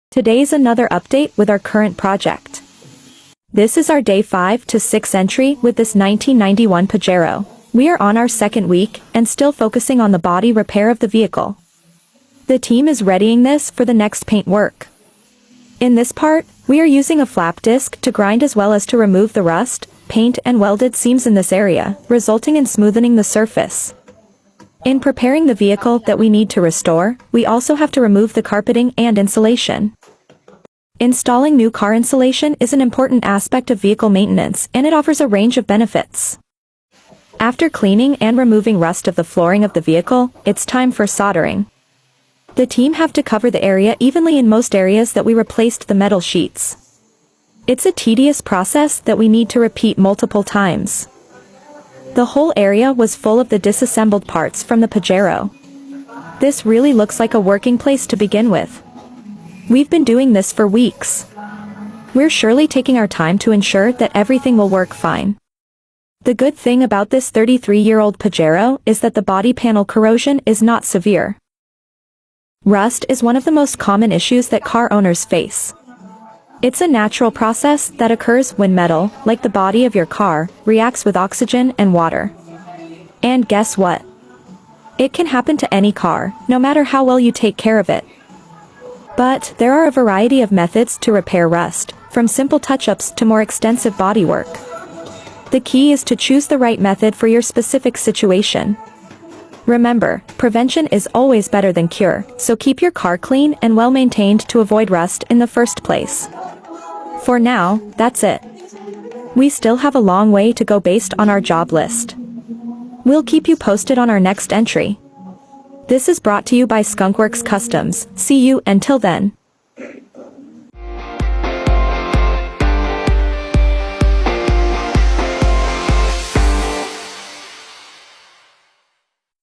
Today's another update with our current project. This is our day 5 to 6 entry with this 1991 Pajero. We are on our second week and still focusing on the body repair of the vehicle. The team is readying this for the next paint work. In this part, we are using a flap disc to grind as well as to remove the rust, paint and welded seams in this area, resulting in smoothening the surface. In preparing the vehicle that we need to restore, we also have to remove the carpeting and insulation. Installing new car insulation is an important aspect of vehicle maintenance and it offers a range of benefits. After cleaning and removing rust of the flooring of the vehicle, it's time for soldering. The team have to cover the area evenly in most areas that we replaced the metal sheets. It's a tedious process that we need to repeat multiple times. The whole area was full of the disassembled parts from the Pajero. This really looks like a working place to begin with. We've been doing this for weeks. We're surely taking our time to ensure that everything will work fine. The good thing about this 33-year-old Pajero is that the body panel corrosion is not severe. Rust is one of the most common issues that car owners face. It's a natural process that occurs when metal, like the body of your car, reacts with oxygen and water. And guess what? It can happen to any car, no matter how well you take care of it. But there are a variety of methods to repair rust, from simple touch-ups to more extensive bodywork. The key is to choose the right method for your specific situation. Remember, prevention is always better than cure, so keep your car clean and well-maintained to avoid rust in the first place. For now, that's it. We still have a long way to go based on our job list. We'll keep you posted on our next entry. This is brought to you by Skunkworks Customs. See you until then.